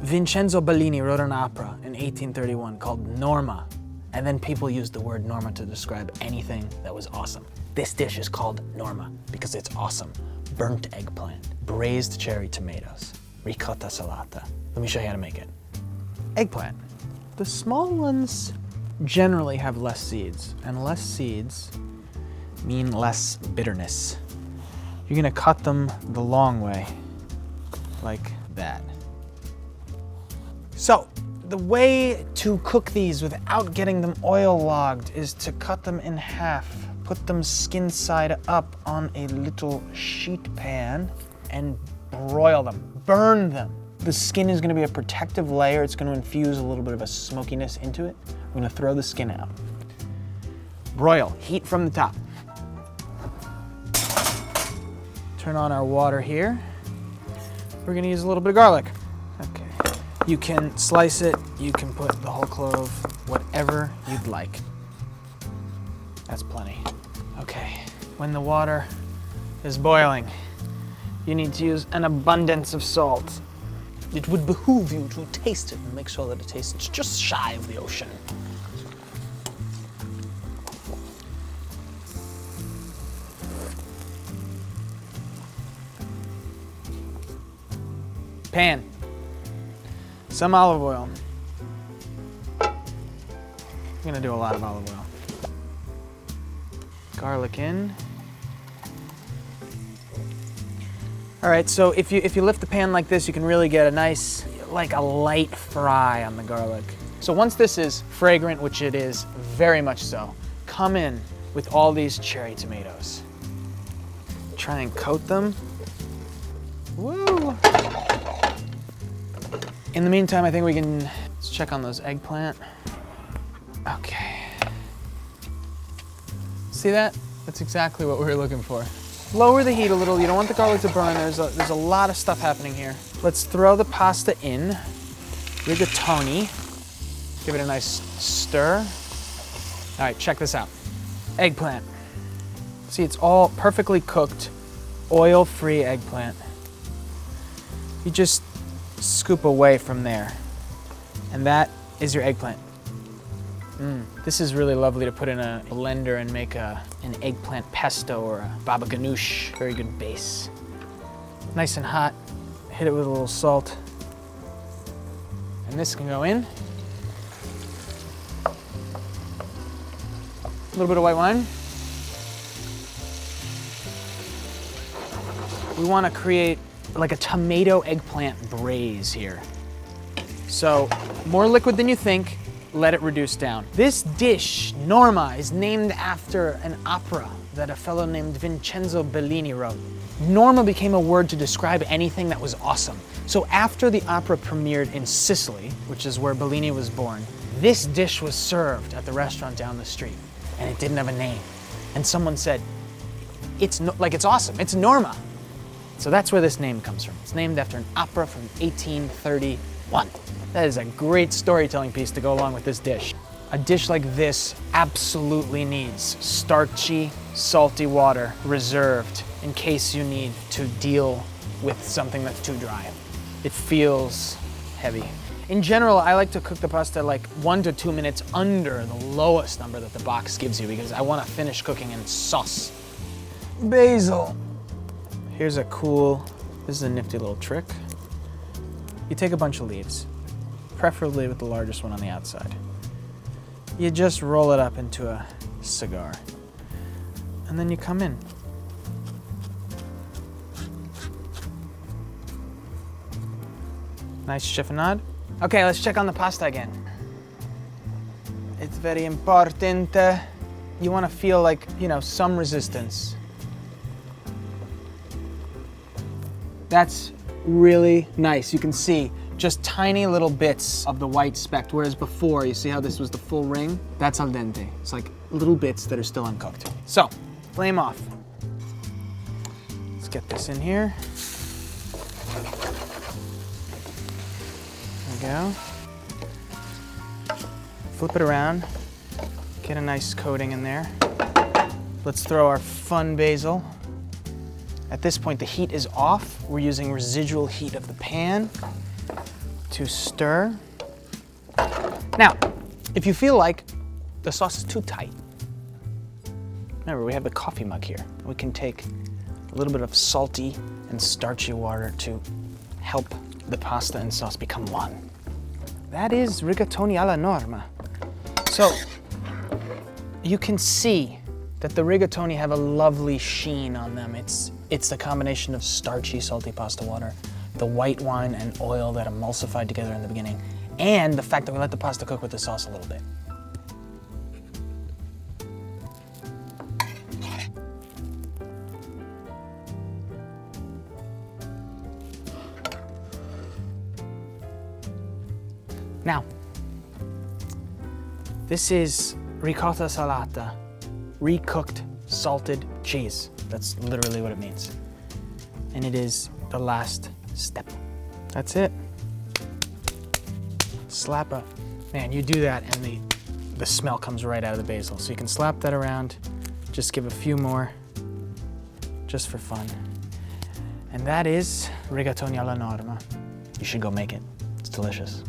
Vincenzo Bellini wrote an opera in 1831 called Norma, and then people used the word Norma to describe anything that was awesome. This dish is called Norma because it's awesome. Burnt eggplant, braised cherry tomatoes, ricotta salata. Let me show you how to make it. Eggplant. The small ones generally have less seeds, and less seeds mean less bitterness. You're gonna cut them the long way, like that. So, the way to cook these without getting them oil logged is to cut them in half, put them skin side up on a little sheet pan, and broil them, burn them. The skin is gonna be a protective layer. It's gonna infuse a little bit of a smokiness into it. We're gonna throw the skin out. Broil, heat from the top. Turn on our water here. We're gonna use a little bit of garlic. Okay. You can slice it, you can put the whole clove, whatever you'd like. That's plenty. Okay, when the water is boiling, you need to use an abundance of salt. It would behoove you to taste it and make sure that it tastes just shy of the ocean. Pan, some olive oil. I'm gonna do a lot of olive oil. Garlic in. All right, so if you lift the pan like this, you can really get a nice, like a light fry on the garlic. So once this is fragrant, which it is very much so, come in with all these cherry tomatoes. Try and coat them. Woo! In the meantime, I think we can, let's check on those eggplant. Okay. See that? That's exactly what we were looking for. Lower the heat a little. You don't want the garlic to burn. There's a lot of stuff happening here. Let's throw the pasta in. Rigatoni. Give it a nice stir. All right, check this out. Eggplant. See, it's all perfectly cooked, oil-free eggplant. You just scoop away from there. And that is your eggplant. This is really lovely to put in a blender and make an eggplant pesto or a baba ganoush. Very good base. Nice and hot. Hit it with a little salt. And this can go in. A little bit of white wine. We want to create like a tomato eggplant braise here. So more liquid than you think. Let it reduce down. This dish, Norma, is named after an opera that a fellow named Vincenzo Bellini wrote. Norma became a word to describe anything that was awesome. So after the opera premiered in Sicily, which is where Bellini was born, this dish was served at the restaurant down the street, and it didn't have a name. And someone said, it's awesome, it's Norma. So that's where this name comes from. It's named after an opera from 1831. That is a great storytelling piece to go along with this dish. A dish like this absolutely needs starchy, salty water reserved in case you need to deal with something that's too dry. It feels heavy. In general, I like to cook the pasta like 1 to 2 minutes under the lowest number that the box gives you because I want to finish cooking in sauce. Basil. Here's a this is a nifty little trick. You take a bunch of leaves, preferably with the largest one on the outside. You just roll it up into a cigar. And then you come in. Nice chiffonade. Okay, let's check on the pasta again. It's very important. You want to feel like, some resistance. That's really nice. You can see just tiny little bits of the white speck, whereas before, you see how this was the full ring? That's al dente. It's like little bits that are still uncooked. So, flame off. Let's get this in here. There we go. Flip it around. Get a nice coating in there. Let's throw our fun basil. At this point, the heat is off. We're using residual heat of the pan. to stir. Now, if you feel like the sauce is too tight, remember we have the coffee mug here. We can take a little bit of salty and starchy water to help the pasta and sauce become one. That is rigatoni alla norma. So you can see that the rigatoni have a lovely sheen on them. It's the combination of starchy, salty pasta water, the white wine and oil that emulsified together in the beginning, and the fact that we let the pasta cook with the sauce a little bit. Now, this is ricotta salata, recooked salted cheese. That's literally what it means. And it is the last step. That's it. Slap a, man, you do that and the smell comes right out of the basil. So you can slap that around, just give a few more, just for fun. And that is rigatoni alla norma. You should go make it. It's delicious.